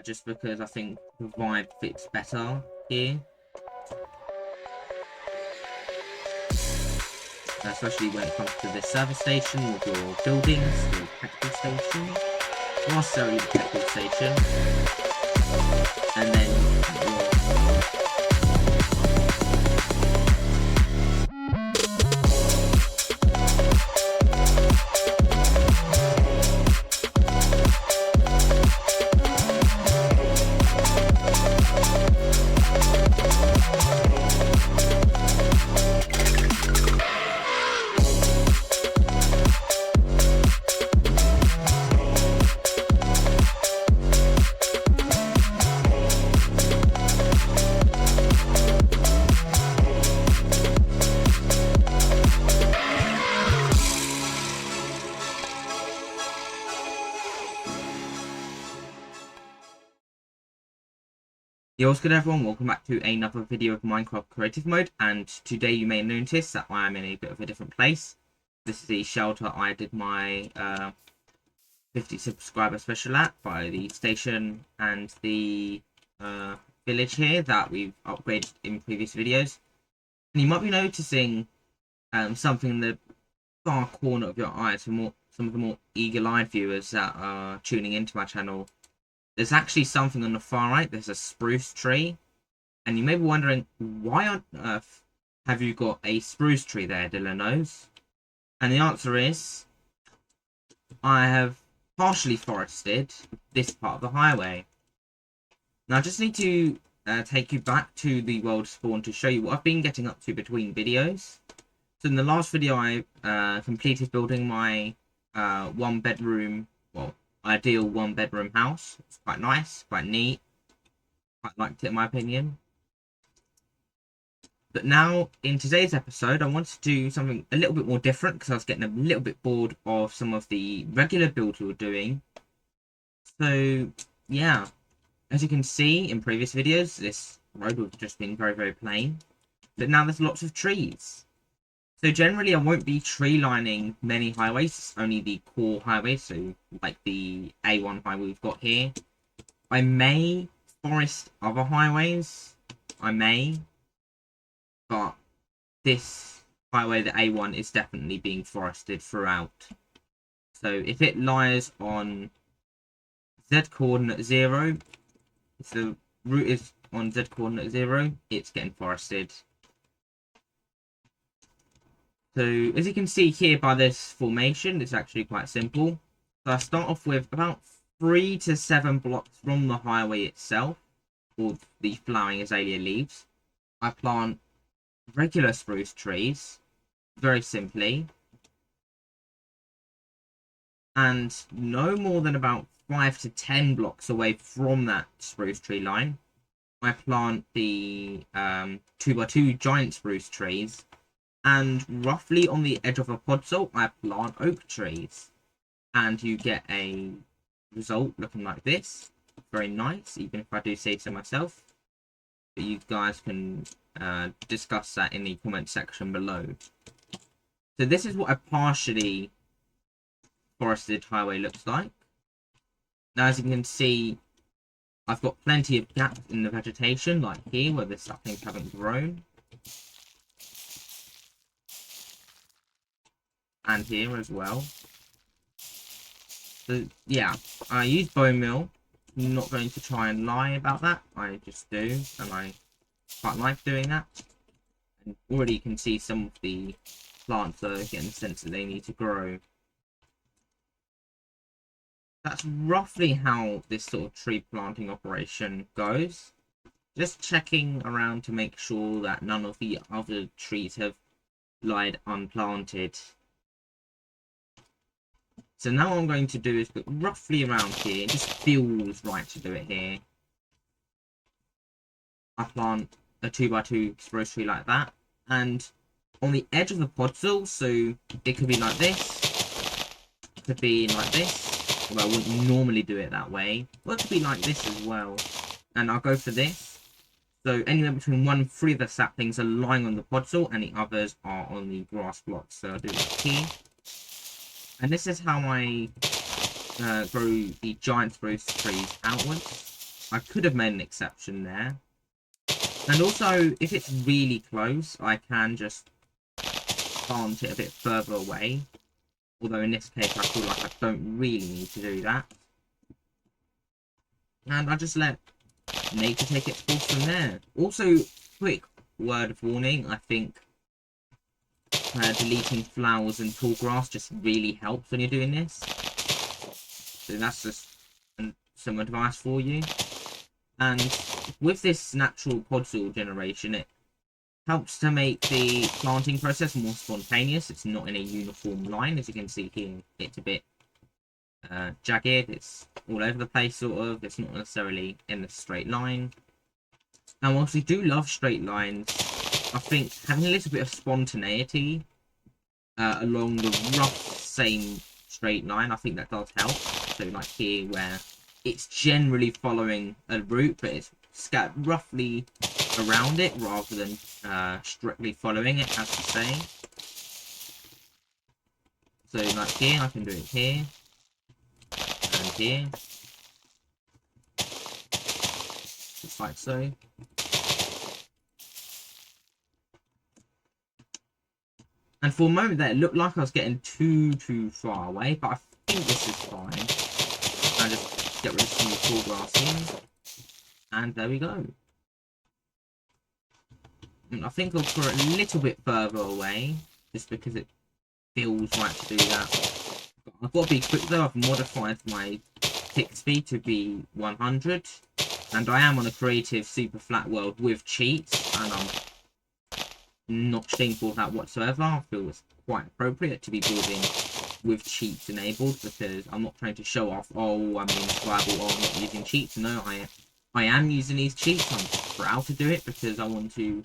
just because I think the vibe fits better here. Especially when it comes to this service station with your buildings, your petrol station, not necessarily the petrol station, and then yo, what's good everyone, welcome back to another video of Minecraft Creative Mode, and today you may notice that I am in a bit of a different place. This is the shelter I did my 50 subscriber special at by the station and the village here that we've upgraded in previous videos. And you might be noticing something in the far corner of your eye for some of the more eagle-eyed viewers that are tuning into my channel. There's actually something on the far right. There's a spruce tree. And you may be wondering, why on earth have you got a spruce tree there, Dylan knows? And the answer is, I have partially forested this part of the highway. Now I just need to take you back to the world spawn to show you what I've been getting up to between videos. So in the last video I completed building my one bedroom, well, ideal one bedroom house. It's quite nice, quite neat, quite liked it in my opinion. But now in today's episode I want to do something a little bit more different because I was getting a little bit bored of some of the regular builds we were doing. So yeah, as you can see in previous videos, this road would have just been very plain, but now there's lots of trees. So generally I won't be tree lining many highways, only the core highways, so like the A1 highway we've got here. I may forest other highways, but this highway, the A1, is definitely being forested throughout. So if it lies on Z coordinate 0, if the route is on Z coordinate 0, it's getting forested. So as you can see here by this formation, it's actually quite simple. So I start off with about 3 to 7 blocks from the highway itself, or the flowering azalea leaves. I plant regular spruce trees, very simply. And no more than about 5 to 10 blocks away from that spruce tree line, I plant the 2x2 giant spruce trees. And roughly on the edge of a podzol, I plant oak trees. And you get a result looking like this. Very nice, even if I do say so myself. But you guys can discuss that in the comment section below. So this is what a partially forested highway looks like. Now as you can see, I've got plenty of gaps in the vegetation, like here where the saplings haven't grown. And here as well. So yeah, I use bone meal. I'm not going to try and lie about that. I just do, and I quite like doing that. And already you can see some of the plants are getting the sense that they need to grow. That's roughly how this sort of tree planting operation goes. Just checking around to make sure that none of the other trees have lied unplanted. So now what I'm going to do is put roughly around here. It just feels right to do it here. I plant a 2x2 spruce tree like that. And on the edge of the podzol, so it could be like this. It could be like this. Well, I wouldn't normally do it that way. Well, it could be like this as well. And I'll go for this. So anywhere between 1 and 3 of the saplings are lying on the podzol, and the others are on the grass blocks. So I'll do it here. And this is how I grow the giant spruce trees outwards. I could have made an exception there. And also, if it's really close, I can just plant it a bit further away. Although in this case, I feel like I don't really need to do that. And I just let nature take its course from there. Also, quick word of warning, I think deleting flowers and tall grass just really helps when you're doing this. So that's just some advice for you. And with this natural pod soil generation, it helps to make the planting process more spontaneous. It's not in a uniform line, as you can see here. It's a bit jagged. It's all over the place, sort of. It's not necessarily in a straight line. And whilst we do love straight lines, I think having a little bit of spontaneity along the rough same straight line, I think that does help. So like here, where it's generally following a route, but it's scattered roughly around it rather than strictly following it, as to say. So like here, I can do it here and here, just like so. And for a moment there, it looked like I was getting too far away, but I think this is fine. I just get rid of some of the tall grass here, and there we go. And I think I'll put it a little bit further away, just because it feels right to do that. But I've got to be quick though. I've modified my tick speed to be 100, and I am on a creative super flat world with cheats, and I'm not shameful of that whatsoever. I feel it's quite appropriate to be building with cheats enabled, because I'm not trying to show off, oh, I'm in survival, or I'm not using cheats. No, I am using these cheats. I'm proud to do it because I want to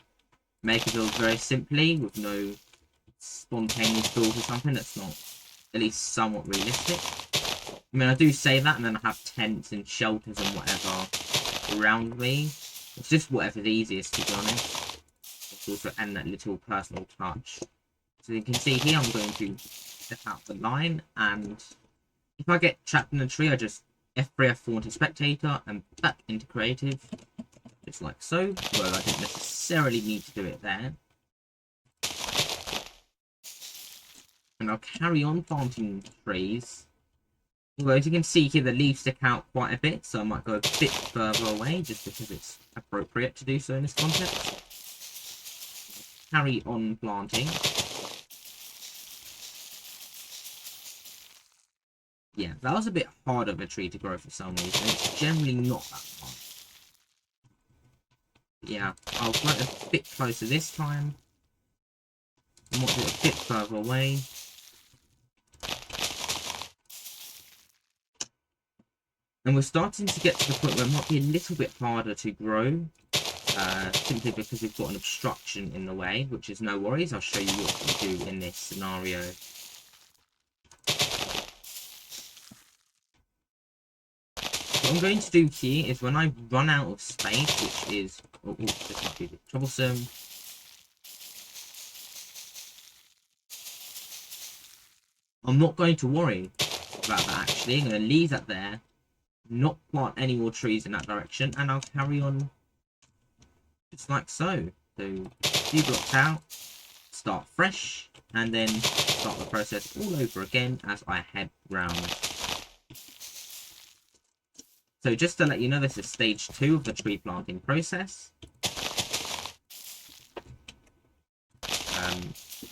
make a build very simply with no spontaneous build or something that's not at least somewhat realistic. I mean, I do say that, and then I have tents and shelters and whatever around me. It's just whatever's easiest, to be honest. It's also add that little personal touch. So you can see here, I'm going to step out the line, and if I get trapped in a tree, I just F3, F4 into spectator and back into creative, just like so. Well, I didn't necessarily need to do it there. And I'll carry on planting trees. Although, as you can see here, the leaves stick out quite a bit, so I might go a bit further away, just because it's appropriate to do so in this context. Carry on planting. Yeah, that was a bit hard of a tree to grow for some reason. It's generally not that hard. Yeah, I'll grow it a bit closer this time. I might do it a bit further away. And we're starting to get to the point where it might be a little bit harder to grow. Simply because we've got an obstruction in the way, which is no worries. I'll show you what we do in this scenario. What I'm going to do here is when I run out of space, which is this might be a bit troublesome. I'm not going to worry about that actually. I'm going to leave that there, not plant any more trees in that direction, and I'll carry on just like so. So a few blocks out, start fresh, and then start the process all over again as I head round. So just to let you know, this is stage 2 of the tree planting process.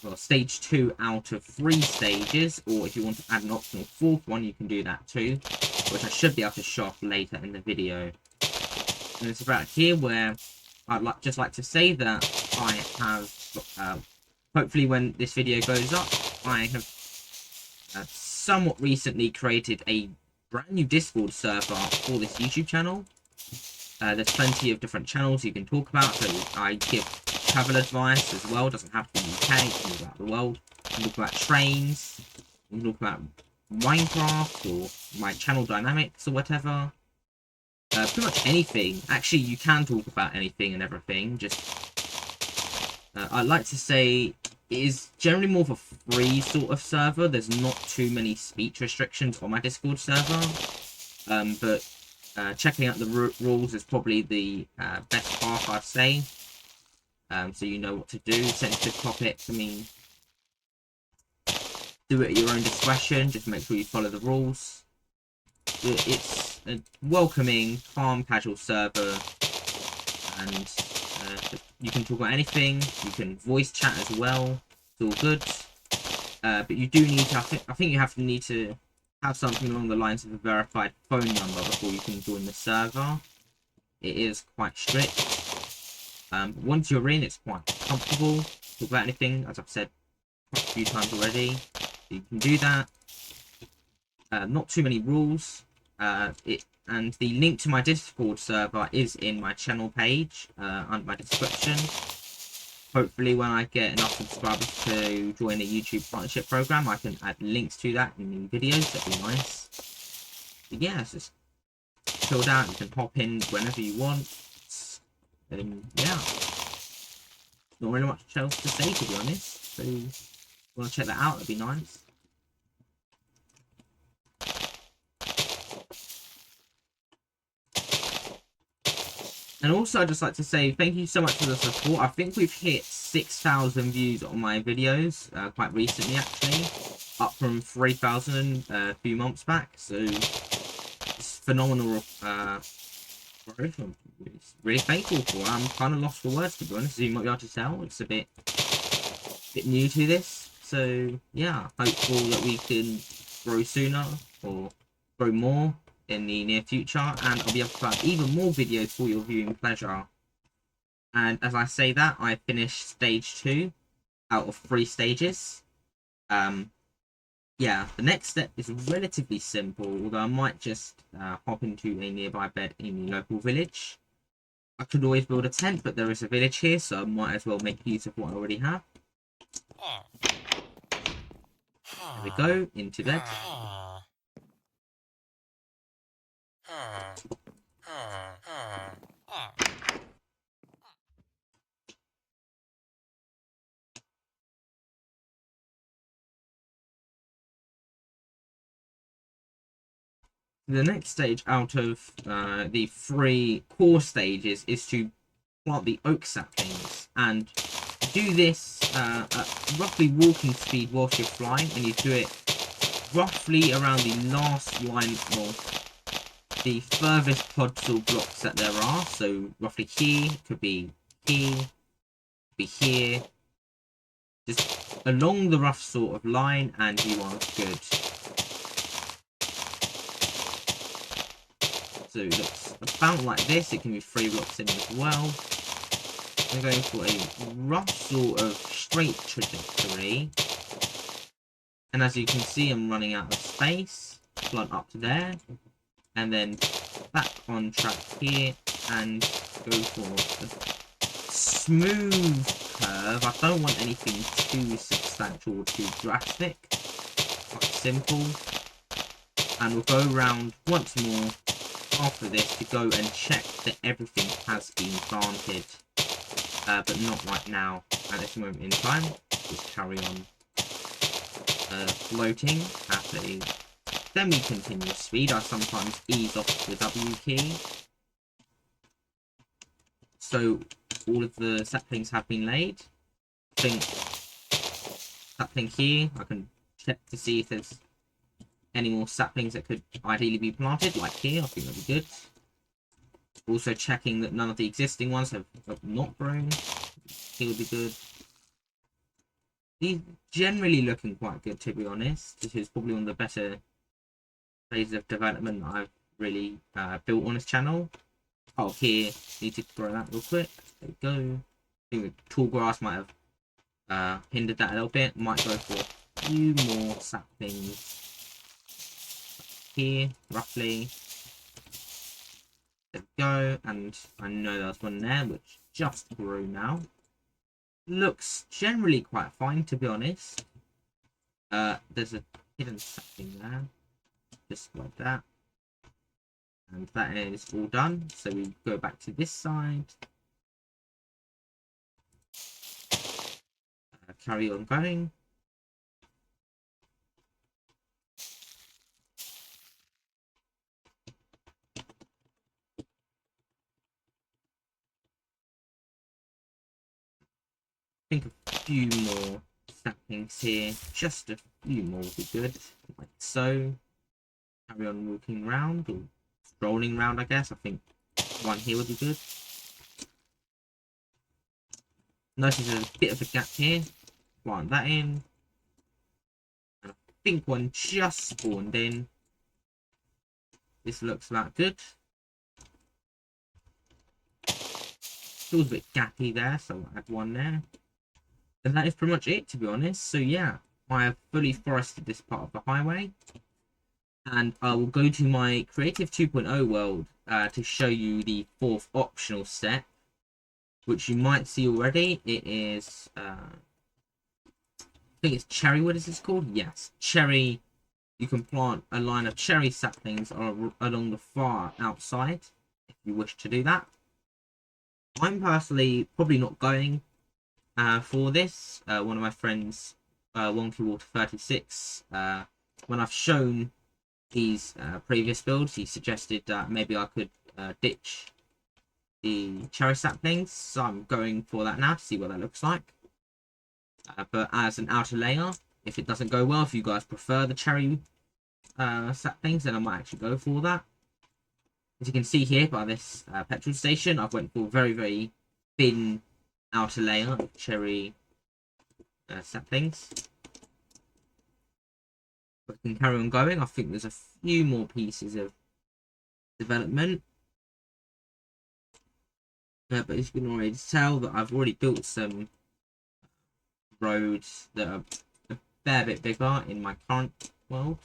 Well, stage 2 out of 3 stages, or if you want to add an optional 4th one, you can do that too, which I should be able to show off later in the video. And it's about here where I'd just like to say that I have, hopefully when this video goes up, I have somewhat recently created a brand new Discord server for this YouTube channel. There's plenty of different channels you can talk about, so I give travel advice as well. It doesn't have to be UK, it can be about the world. You can talk about trains, you can talk about Minecraft, or my channel dynamics, or whatever. Pretty much anything. Actually, you can talk about anything and everything. Just, I'd like to say it is generally more of a free sort of server. There's not too many speech restrictions on my Discord server. But Checking out the rules is probably the best path, I'd say. So you know what to do. Sensitive topics, I mean, do it at your own discretion. Just make sure you follow the rules. It's a welcoming, calm, casual server, and you can talk about anything. You can voice chat as well. It's all good. But you do need to, I think you need to have something along the lines of a verified phone number before you can join the server. It is quite strict. But once you're in, it's quite comfortable. Talk about anything, as I've said quite a few times already. You can do that. Not too many rules. And the link to my Discord server is in my channel page under my description. Hopefully when I get enough subscribers to join the YouTube partnership program, I can add links to that in the videos. That'd be nice. But yeah, it's just chilled out. You can hop in whenever you want. Yeah. Not really much else to say, to be honest. So, if you want to check that out, that'd be nice. And also, I'd just like to say thank you so much for the support. I think we've hit 6,000 views on my videos quite recently, actually. Up from 3,000 a few months back. So, it's phenomenal growth. I'm really thankful for it. I'm kind of lost for words, to be honest, as you might be able to tell. It's a bit new to this. So, yeah, hopeful that we can grow sooner or grow more in the near future, and I'll be able to put even more videos for your viewing pleasure. And as I say that, I finished stage 2 out of 3 stages. Yeah, the next step is relatively simple, although I might just hop into a nearby bed in the local village. I could always build a tent, but there is a village here, so I might as well make use of what I already have. There we go, into bed. The next stage out of the 3 core stages is to plant the oak saplings, and do this at roughly walking speed whilst you're flying, and you do it roughly around the last line of the furthest podzol blocks that there are. So roughly here, could be here, could be here, just along the rough sort of line, and you are good. So it looks about like this. It can be 3 blocks in as well. I'm going for a rough sort of straight trajectory. And as you can see, I'm running out of space. Blunt up to there. And then back on track here. And go for a smooth curve. I don't want anything too substantial or too drastic. Quite simple. And we'll go around once more after this to go and check that everything has been planted, but not right now at this moment in time. Just carry on floating at a semi-continuous speed. I sometimes ease off the W key. So all of the saplings have been laid. I think sapling here, I can check to see if there's any more saplings that could ideally be planted, like here. I think that'd be good. Also checking that none of the existing ones have not grown. Here would be good. These generally looking quite good, to be honest. This is probably one of the better phases of development that I've really built on this channel. Oh, here, need to grow that real quick. There we go. I think the tall grass might have hindered that a little bit. Might go for a few more saplings here, roughly. There we go, and I know there's one there which just grew now. Looks generally quite fine, to be honest. There's a hidden sapling there, just like that. And that is all done, so we go back to this side. Carry on going. think a few more saplings here. Just a few more would be good. Like so. Carry on walking around, or strolling around, I guess. I think one here would be good. Notice there's a bit of a gap here. Plant that in. And I think one just spawned in. This looks about good. Feels a bit gappy there, so I'll add one there. And that is pretty much it, to be honest. So yeah, I have fully forested this part of the highway. And I will go to my Creative 2.0 world to show you the fourth optional step, which you might see already. It is, I think it's cherry wood, is this called? Yes, cherry. You can plant a line of cherry saplings along the far outside, if you wish to do that. I'm personally probably not going for this. One of my friends, Wonky Water 36, when I've shown these previous builds, he suggested that maybe I could ditch the cherry saplings, so I'm going for that now to see what that looks like. But as an outer layer, if it doesn't go well, if you guys prefer the cherry saplings, then I might actually go for that. As you can see here by this petrol station, I've went for a very, very thin outer layer of cherry saplings. But I can carry on going. I think there's a few more pieces of development. But as you can already tell, that I've already built some roads that are a fair bit bigger in my current world.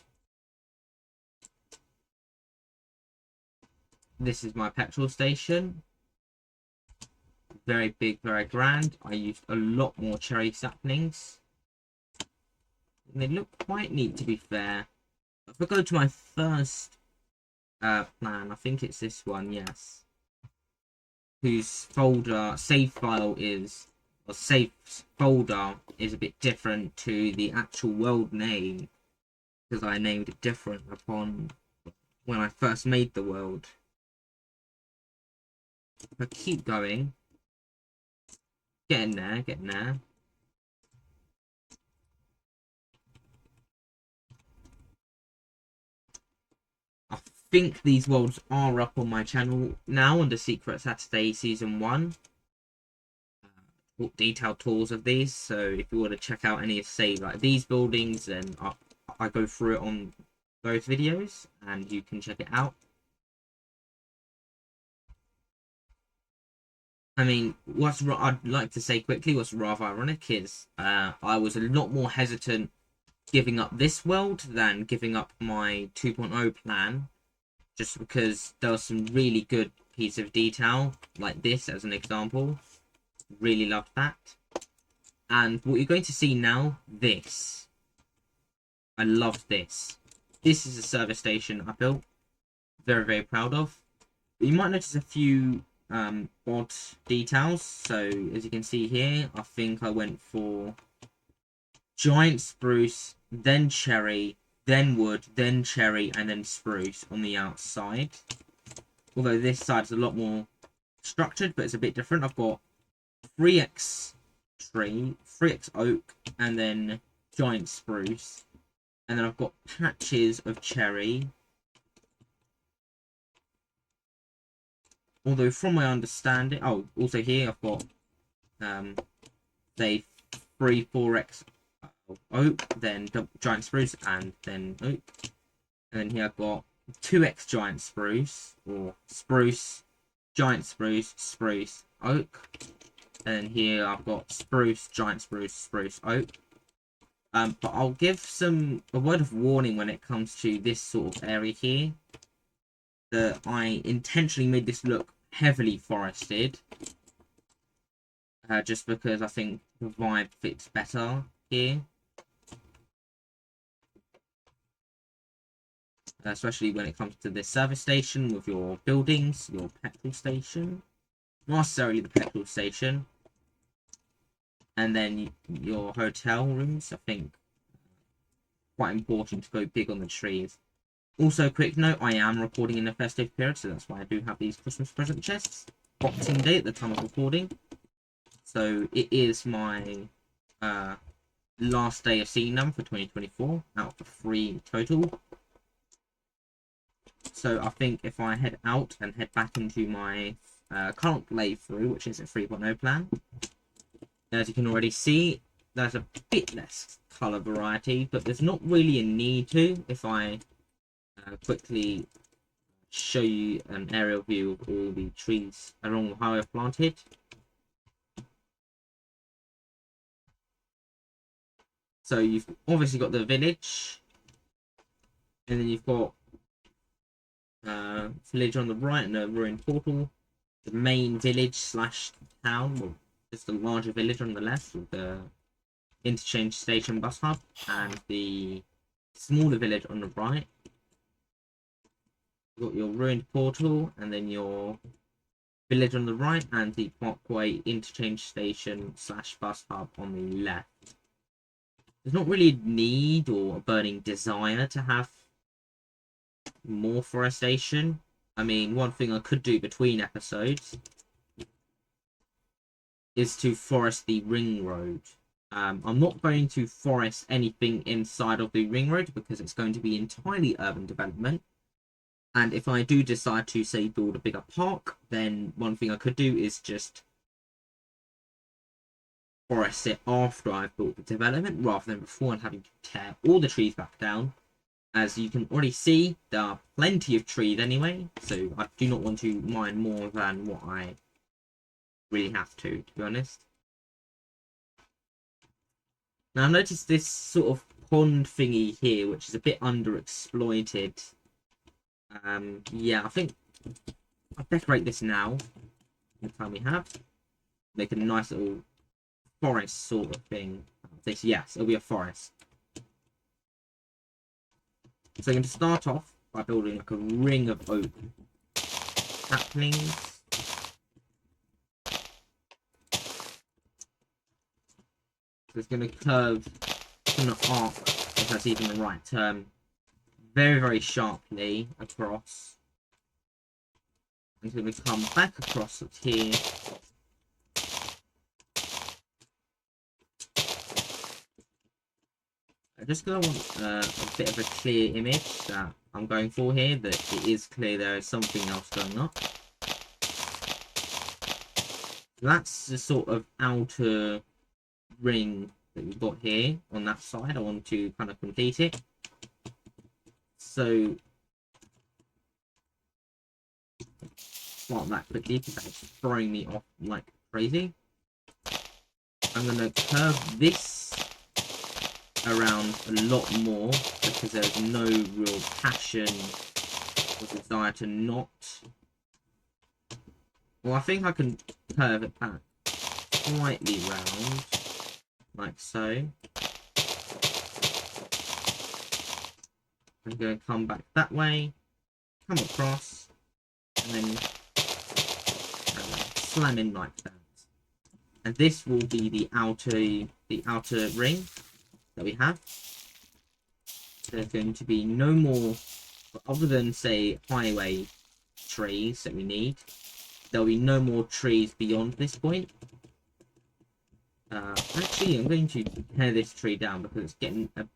This is my petrol station. Very big, very grand. I used a lot more cherry saplings. And they look quite neat, to be fair. If I go to my first plan, I think it's this one, yes. Whose folder, save file is, or save folder is a bit different to the actual world name. Because I named it different upon when I first made the world. If I keep going, getting there. I think these worlds are up on my channel now under Secret Saturday Season 1. Detailed tours of these, so if you want to check out any of, say, like these buildings, then I go through it on those videos, and you can check it out. I mean, I'd like to say quickly, what's rather ironic is I was a lot more hesitant giving up this world than giving up my 2.0 plan, just because there was some really good piece of detail, like this as an example. Really loved that. And what you're going to see now, this. I loved this. This is a service station I built. Very, very proud of. But you might notice a few odd details. So as you can see here, I think I went for giant spruce, then cherry, then wood, then cherry, and then spruce on the outside. Although this side's a lot more structured, but it's a bit different. I've got 3x tree, 3x oak, and then giant spruce. And then I've got patches of cherry. Although from my understanding, oh, also here I've got, say, 4x oak, then giant spruce, and then oak. And then here I've got 2x giant spruce, or spruce, giant spruce, spruce, oak. And then here I've got spruce, giant spruce, spruce, oak. But I'll give a word of warning when it comes to this sort of area here. That I intentionally made this look heavily forested. Just because I think the vibe fits better here. Especially when it comes to this service station with your buildings, your petrol station. Not necessarily the petrol station. And then your hotel rooms, I think. Quite important to go big on the trees. Also, quick note, I am recording in the festive period, so that's why I do have these Christmas present chests. Boxing Day at the time of recording. So it is my last day of seeing them for 2024 out of 3 total. So I think if I head out and head back into my current playthrough, which is a 3.0 plan, as you can already see, there's a bit less colour variety, but there's not really a need to. If I quickly show you an aerial view of all the trees along how I've planted. So you've obviously got the village, and then you've got village on the right and a ruined portal. The main village slash town, well, just a larger village on the left with the interchange station bus hub, and the smaller village on the right. You've got your ruined portal, and then your village on the right, and the Parkway interchange station slash bus hub on the left. There's not really a need or a burning desire to have more forestation. I mean, one thing I could do between episodes is to forest the ring road. I'm not going to forest anything inside of the ring road because it's going to be entirely urban development. And if I do decide to, say, build a bigger park, then one thing I could do is just forest it after I've built the development rather than before and having to tear all the trees back down. As you can already see, there are plenty of trees anyway, so I do not want to mine more than what I really have to be honest. Now I've noticed this sort of pond thingy here, which is a bit underexploited. Yeah, I think I'll decorate this now. The time we have, make a nice little forest sort of thing. This, yes, it'll be a forest. So I'm going to start off by building like a ring of oak saplings. So it's going to curve, it's going to arc, if that's even the right term, very, very sharply across. It's going to come back across it here. I'm just going to want a bit of a clear image that I'm going for here, that it is clear there is something else going up. That's the sort of outer ring that we've got here on that side. I want to kind of complete it. So start that quickly because that's throwing me off like crazy. I'm going to curve this around a lot more because there's no real passion or desire to not. Well, I think I can curve it back slightly round, like so. I'm going to come back that way, come across, and then slam in like that. And this will be the outer ring that we have. There's going to be no more, other than say highway trees that we need. There'll be no more trees beyond this point. Actually, I'm going to tear this tree down because it's getting a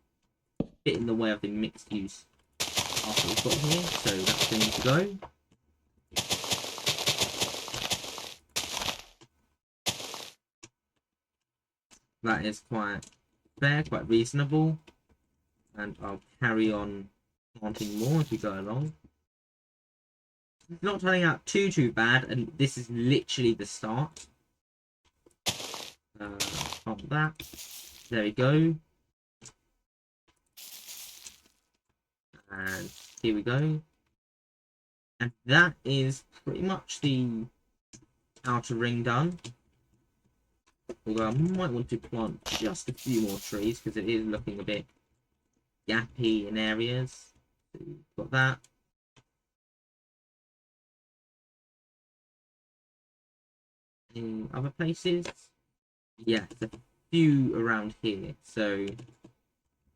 bit in the way of the mixed use after we've got here. So that's going to go. That is quite fair, quite reasonable. And I'll carry on planting more as we go along. It's not turning out too bad, and this is literally the start. Plant that. There we go. And here we go. And that is pretty much the outer ring done. Although I might want to plant just a few more trees because it is looking a bit gappy in areas. So got that. In other places, yeah, there's a few around here. So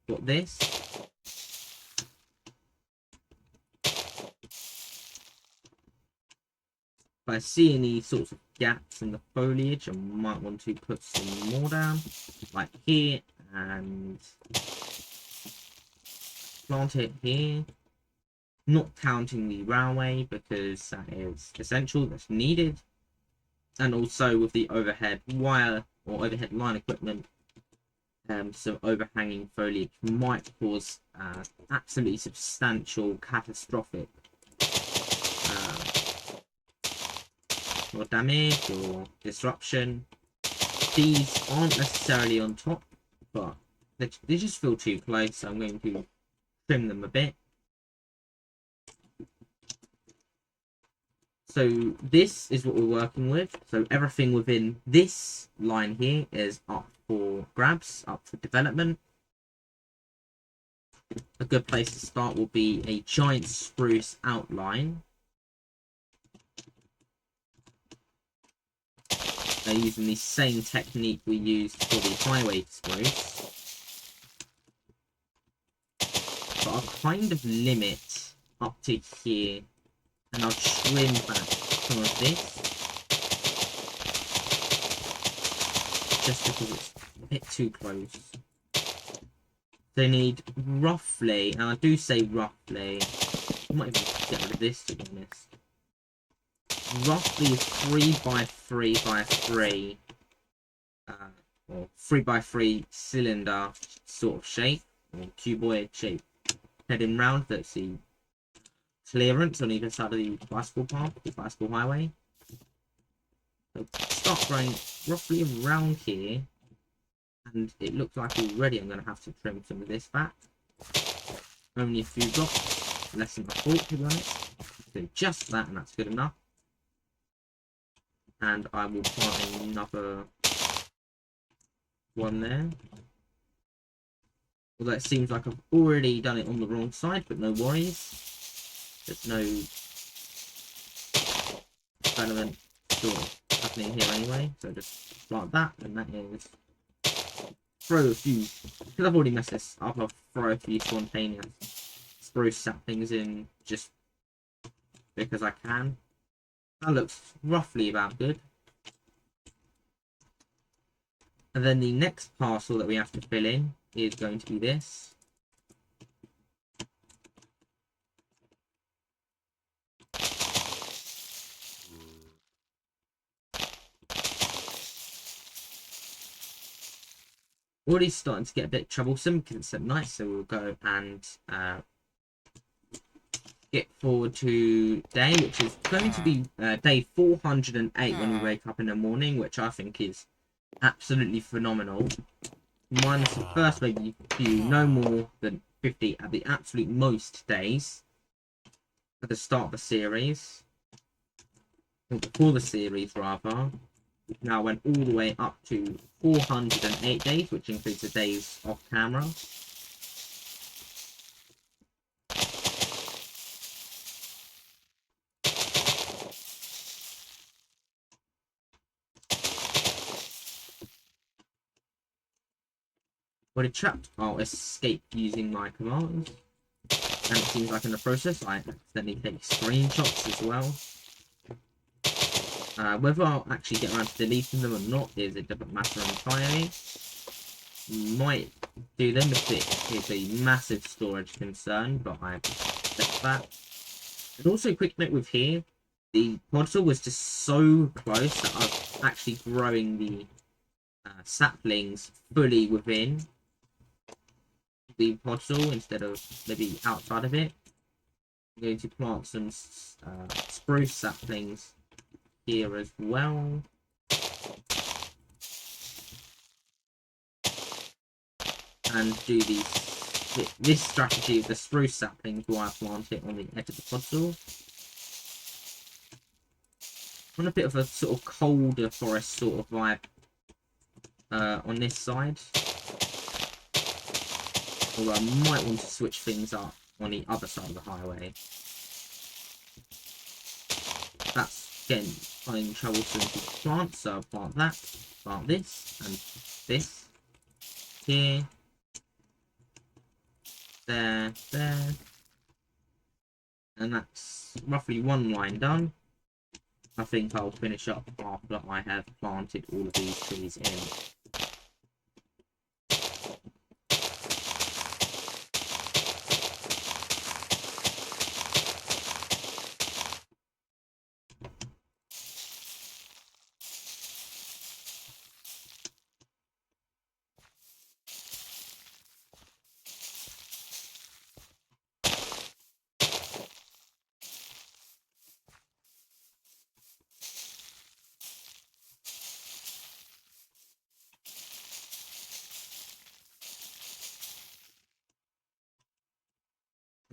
got this. If I see any sorts of gaps in the foliage, I might want to put some more down, like here, and plant it here. Not counting the railway because that is essential, that's needed. And also with the overhead wire or overhead line equipment, some overhanging foliage might cause absolutely substantial catastrophic or damage or disruption. These aren't necessarily on top, but they just feel too close, so I'm going to trim them a bit. So this is what we're working with. So everything within this line here is up for grabs, up for development. A good place to start will be a giant spruce outline. They're using the same technique we used for the highway spruce. But I'll kind of limit up to here. And I'll trim back some of this, just because it's a bit too close. They need roughly, and I do say roughly, I might even get rid of this to be honest, roughly 3x3x3, or 3x3 cylinder sort of shape, or cuboid shape, heading round. That's the clearance on either side of the bicycle path, the bicycle highway. So start going roughly around here, and it looks like already I'm going to have to trim some of this back. Only a few blocks, less than I thought to be honest. So just that, and that's good enough. And I will plant another one there. Although it seems like I've already done it on the wrong side, but no worries. There's no development sort of happening here anyway, so just plant that, and that is throw a few, because I've already messed this up, I'll throw a few spontaneous spruce saplings in just because I can. That looks roughly about good. And then the next parcel that we have to fill in is going to be this. Already starting to get a bit troublesome because it's at night, so we'll go and get forward to day, which is going to be day 408 when we wake up in the morning, which I think is absolutely phenomenal. Minus the first maybe few, no more than 50 at the absolute most days at the start of the series, or before the series rather. Now went all the way up to 408 days, which includes the days off camera. When it trapped, I'll escape using my commands. And it seems like in the process I accidentally take screenshots as well. Whether I'll actually get around to deleting them or not is a different matter entirely. Might do them if it is a massive storage concern, but I expect that. And also, quick note with here, the podsaw was just so close that I'm actually growing the saplings fully within the podsaw instead of maybe outside of it. I'm going to plant some spruce saplings here as well. And do this strategy of the spruce saplings while I plant it on the edge of the podsaw. On a bit of a sort of colder forest sort of vibe on this side. Although I might want to switch things up on the other side of the highway. That's getting finding troublesome to plant, so I'll plant that, plant this, and this. Here. There. And that's roughly one line done. I think I'll finish up after I have planted all of these trees in.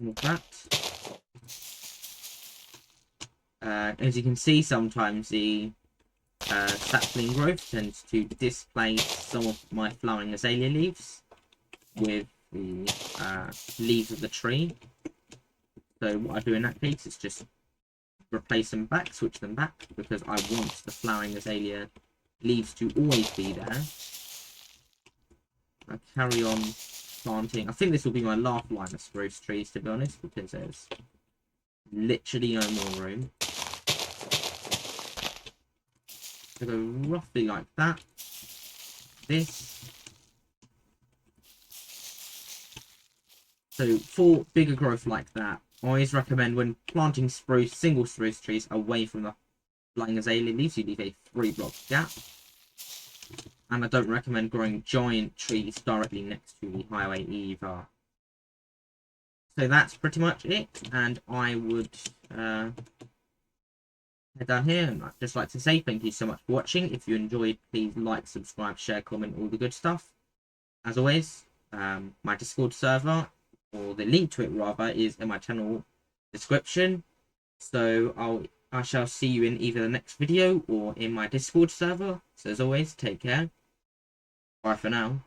Like that. As you can see, sometimes the sapling growth tends to displace some of my flowering azalea leaves with the leaves of the tree. So what I do in that case is just replace them back, switch them back, because I want the flowering azalea leaves to always be there. I carry on planting. I think this will be my last line of spruce trees, to be honest, because there's literally no more room. So go roughly like that. This. So for bigger growth like that, I always recommend when planting spruce, single spruce trees away from the flying azalea leaves, you leave a 3-block gap. And I don't recommend growing giant trees directly next to the highway either. So that's pretty much it, and I would head down here, and I'd just like to say thank you so much for watching. If you enjoyed, please like, subscribe, share, comment, all the good stuff. As always, my Discord server, or the link to it rather, is in my channel description. So I shall see you in either the next video or in my Discord server. So as always, take care. Bye for now.